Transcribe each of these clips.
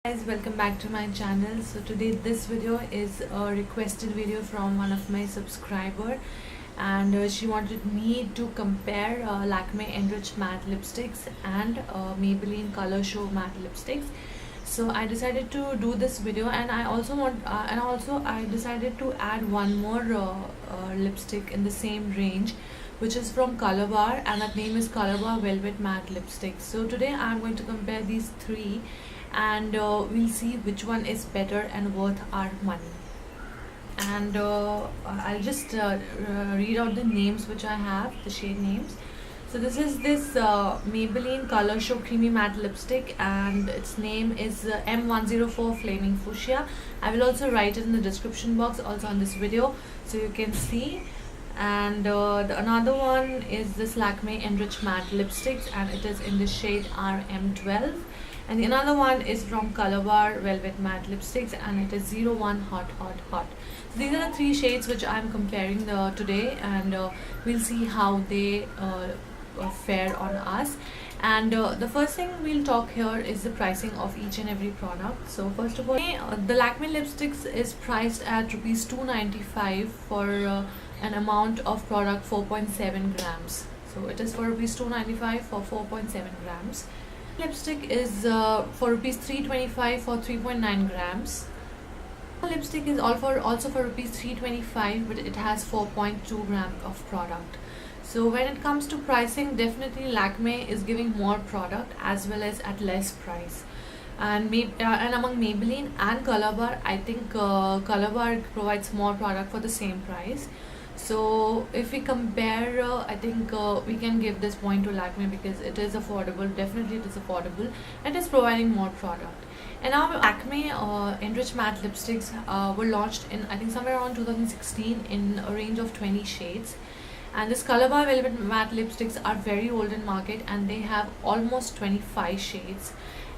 Guys, welcome back to my channel. So today this video is a requested video from one of my subscriber, and she wanted me to compare Lakme Enriched Matte Lipsticks and Maybelline Color Show Matte Lipsticks. So I decided to do this video, and I decided to add one more lipstick in the same range, which is from Colorbar, and that name is Colorbar Velvet Matte Lipsticks. So today I'm going to compare these three, and we'll see which one is better and worth our money. And I'll just read out the names which I have, the shade names. So this is Maybelline Color Show Creamy Matte Lipstick, and its name is M104 Flaming Fuchsia. I will also write it in the description box also on this video so you can see. And another one is this Lakme Enriched Matte Lipsticks, and it is in the shade RM12. And the another one is from Colorbar Velvet Matte Lipsticks, and it is 01 Hot Hot Hot. So these are the three shades which I am comparing today, and we'll see how they fare on us. And the first thing we'll talk here is the pricing of each and every product. So first of all, the Lakme lipsticks is priced at rupees 295 for an amount of product 4.7 grams. So it is for rupees 295 for 4.7 grams. Lipstick is for rupees 325 for 3.9 grams. Lipstick is also for rupees 325, but it has 4.2 grams of product. So when it comes to pricing, definitely Lakme is giving more product as well as at less price. And among Maybelline and Colorbar, I think Colorbar provides more product for the same price. So if we compare, I think we can give this point to Lakme because it is affordable. Definitely it is affordable and is providing more product. And now Lakme Enriched Matte Lipsticks were launched in, I think, somewhere around 2016 in a range of 20 shades. And this Colorbar Velvet Matte Lipsticks are very old in market, and they have almost 25 shades.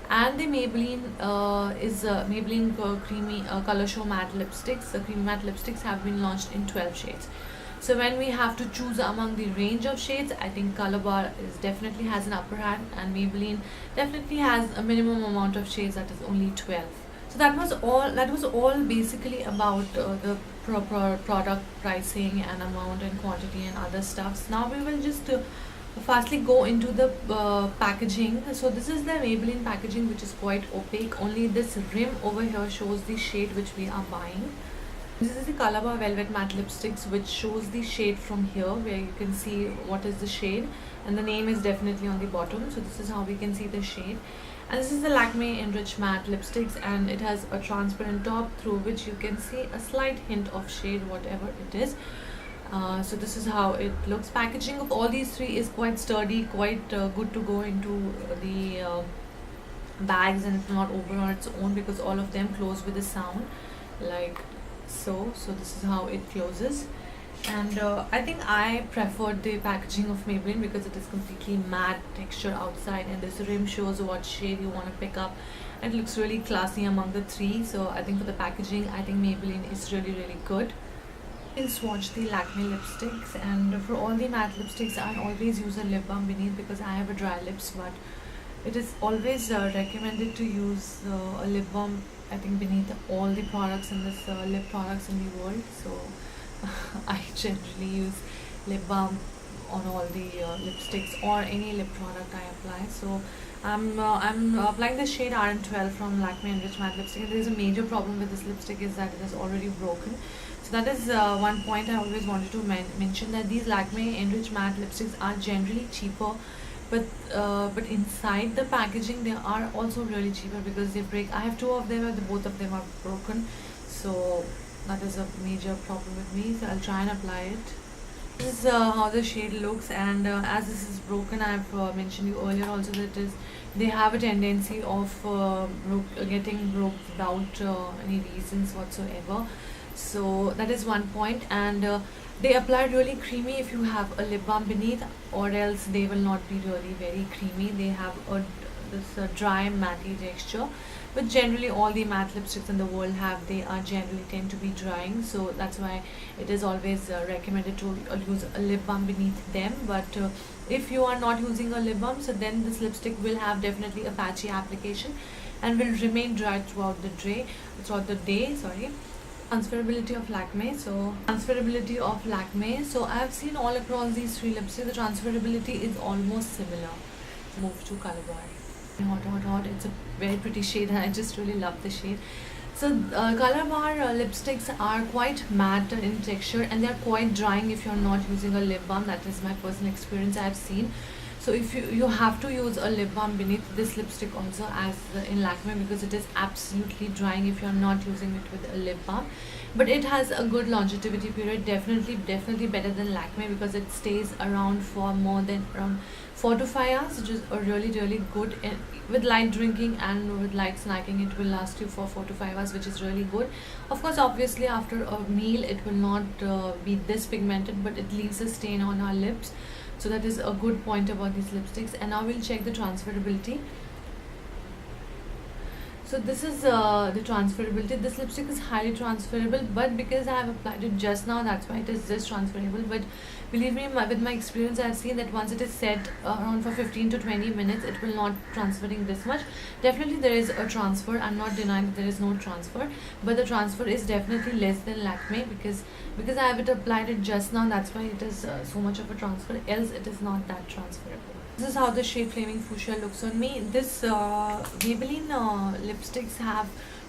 And the Maybelline Maybelline Creamy Color Show Matte Lipsticks. The Creamy Matte Lipsticks have been launched in 12 shades. So when we have to choose among the range of shades, I think Colorbar definitely has an upper hand, and Maybelline definitely has a minimum amount of shades, that is only 12. So that was all basically about the product pricing and amount and quantity and other stuffs. Now we will just fastly go into the packaging. So this is the Maybelline packaging, which is quite opaque. Only this rim over here shows the shade which we are buying. This is the Colorbar Velvet Matte Lipsticks, which shows the shade from here, where you can see what is the shade, and the name is definitely on the bottom. So this is how we can see the shade. And this is the Lakme Enriched Matte Lipsticks, and it has a transparent top through which you can see a slight hint of shade, whatever it is. So this is how it looks. Packaging of all these three is quite sturdy, quite good to go into the bags, and it will not open on its own because all of them close with a sound like so. So this is how it closes. And I think I preferred the packaging of Maybelline because it is completely matte texture outside, and this rim shows what shade you want to pick up, and it looks really classy among the three. So I think for the packaging, I think Maybelline is really good. I'll swatch the Lakme lipsticks, and for all the matte lipsticks I always use a lip balm beneath because I have a dry lips, but it is always recommended to use a lip balm, I think, beneath all the products in this lip products in the world. So I generally use lip balm on all the lipsticks or any lip product I apply. So I'm applying the shade RM12 from Lakme Enriched Matte Lipstick. And there is a major problem with this lipstick is that it is already broken. So that is one point I always wanted to mention, that these Lakme Enriched Matte Lipsticks are generally cheaper, but inside the packaging they are also really cheaper because they break. I have two of them, and both of them are broken. So that is a major problem with me. So I'll try and apply it. This is how the shade looks, and as this is broken, I've mentioned you earlier also that they have a tendency of getting broke without any reasons whatsoever. So that is one point. And they apply really creamy if you have a lip balm beneath, or else they will not be really very creamy. They have this dry matte texture, but generally all the matte lipsticks in the world they are generally tend to be drying. So that's why it is always recommended to use a lip balm beneath them. But if you are not using a lip balm, so then this lipstick will have definitely a patchy application, and will remain dry throughout the day. Sorry. Transferability of Lakme. So I have seen all across these three lipsticks, the transferability is almost similar. Move to Colorbar. Hot. It's a very pretty shade, and I just really love the shade. So Colorbar lipsticks are quite matte in texture, and they are quite drying if you're not using a lip balm. That is my personal experience I have seen. So if you have to use a lip balm beneath this lipstick also, as in Lakme, because it is absolutely drying if you're not using it with a lip balm. But it has a good longevity period, definitely better than Lakme, because it stays around for more than around 4 to 5 hours, which is a really good. And with light drinking and with light snacking, it will last you for 4 to 5 hours, which is really good. Of course, obviously after a meal it will not be this pigmented, but it leaves a stain on our lips. So that is a good point about these lipsticks. And now we'll check the transferability. So this is the transferability. This lipstick is highly transferable, but because I have applied it just now, that's why it is just transferable. But believe me, with my experience, I have seen that once it is set around for 15 to 20 minutes, it will not transferring this much. Definitely there is a transfer. I'm not denying that there is no transfer, but the transfer is definitely less than Lakme, because I have applied it just now. That's why it is so much of a transfer. Else it is not that transferable. This is how the shade Flaming Fuchsia looks on me. This Maybelline lipsticks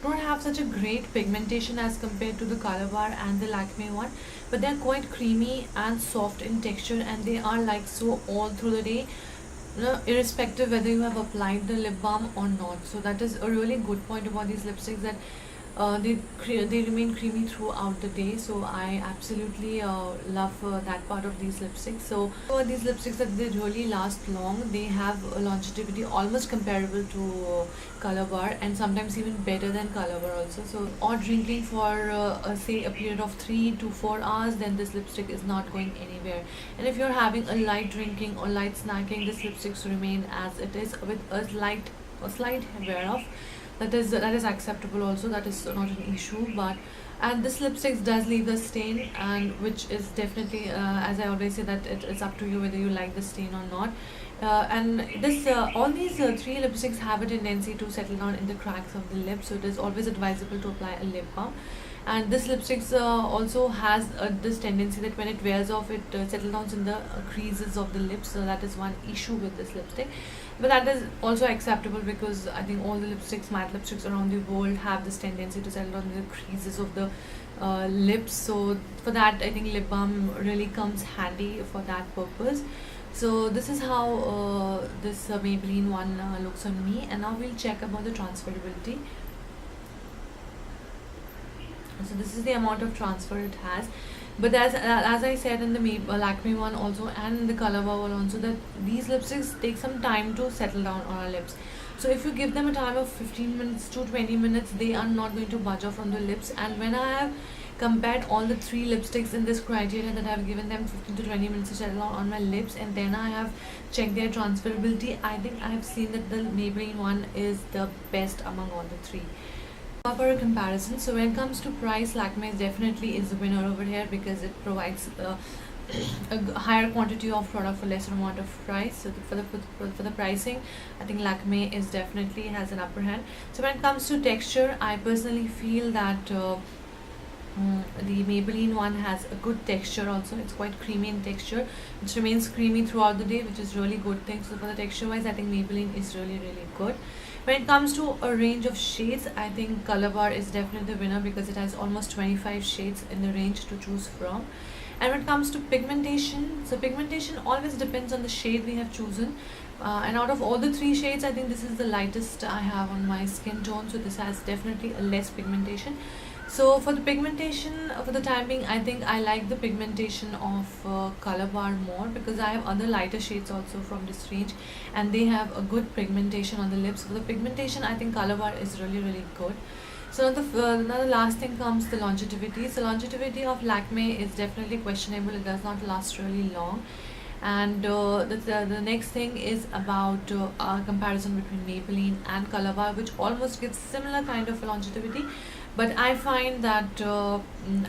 don't have such a great pigmentation as compared to the Colorbar and the Lakme one, but they're quite creamy and soft in texture, and they are like so all through the day, irrespective whether you have applied the lip balm or not. So that is a really good point about these lipsticks, that they remain creamy throughout the day. So I absolutely love that part of these lipsticks. So these lipsticks, that they really last long. They have a longevity almost comparable to Colorbar, and sometimes even better than Colorbar also. So or drinking for say a period of 3 to 4 hours, then this lipstick is not going anywhere. And if you're having a light drinking or light snacking, this lipsticks remain as it is with a slight wear off. That is acceptable also. That is not an issue. But and this lipstick does leave the stain, and which is definitely as I always say, that it's up to you whether you like the stain or not. And this all these 3 lipsticks have a tendency to settle down in the cracks of the lip, so it is always advisable to apply a lip balm. And this lipstick also has this tendency that when it wears off, it settles down in the creases of the lips. So that is one issue with this lipstick, but that is also acceptable, because I think all the lipsticks, matte lipsticks around the world, have this tendency to settle down in the creases of the lips. So for that, I think lip balm really comes handy for that purpose. So this is how this Maybelline one looks on me. And now we'll check about the transferability. So this is the amount of transfer it has. But as I said in the Lakme one also and the Colorbar one also, that these lipsticks take some time to settle down on our lips. So if you give them a time of 15 minutes to 20 minutes, they are not going to budge off from the lips. And when I have compared all the 3 lipsticks in this criteria, that I have given them 15 to 20 minutes to settle down on my lips, and then I have checked their transferability, I think I have seen that the Maybelline one is the best among all the 3. For a comparison, so when it comes to price, Lakme definitely is the winner over here, because it provides a higher quantity of product for lesser amount of price. So for the pricing, I think Lakme is definitely has an upper hand. So when it comes to texture, I personally feel that the Maybelline one has a good texture also. It's quite creamy in texture, which remains creamy throughout the day, which is really good thing. So for the texture wise, I think Maybelline is really good. When it comes to a range of shades, I think Colorbar is definitely the winner, because it has almost 25 shades in the range to choose from. And when it comes to pigmentation, so pigmentation always depends on the shade we have chosen. And out of all the 3 shades, I think this is the lightest I have on my skin tone. So this has definitely a less pigmentation. So for the pigmentation, for the time being, I think I like the pigmentation of Colorbar more, because I have other lighter shades also from this range, and they have a good pigmentation on the lips. For the pigmentation, I think Colorbar is really good. So now the last thing comes the longevity. So longevity of Lakme is definitely questionable. It does not last really long. And the next thing is about a comparison between Maybelline and Colorbar, which almost gives similar kind of longevity. But I find that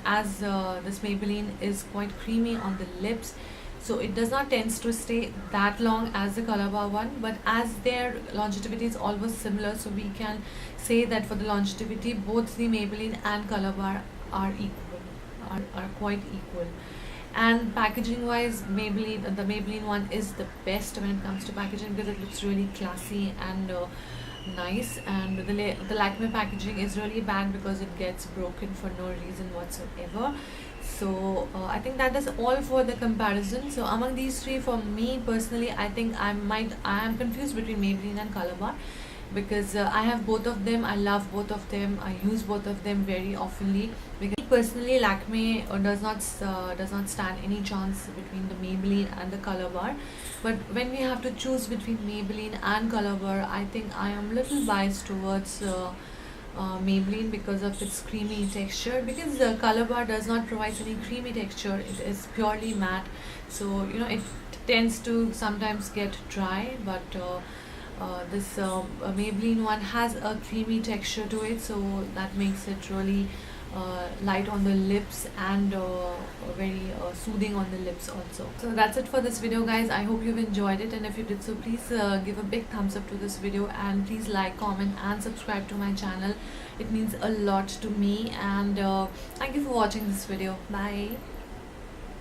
as this Maybelline is quite creamy on the lips, so it does not tends to stay that long as the Colorbar one, but as their longevity is almost similar, so we can say that for the longevity both the Maybelline and Colorbar are equal, are quite equal. And packaging wise, the Maybelline one is the best when it comes to packaging, because it looks really classy and nice, and the Lakme packaging is really bad because it gets broken for no reason whatsoever. So I think that is all for the comparison. So among these three, for me personally, I think I am confused between Maybelline and Colorbar, because I have both of them. I love both of them. I use both of them very oftenly. Because personally, Lakme does not stand any chance between the Maybelline and the Colorbar. But when we have to choose between Maybelline and Colorbar, I think I am little biased towards Maybelline because of its creamy texture. Because Colorbar does not provide any creamy texture. It is purely matte, so it tends to sometimes get dry. But this Maybelline one has a creamy texture to it, so that makes it really light on the lips and very soothing on the lips also. So that's it for this video, guys. I hope you've enjoyed it, and if you did so, please give a big thumbs up to this video, and please like, comment and subscribe to my channel. It means a lot to me, and thank you for watching this video. Bye.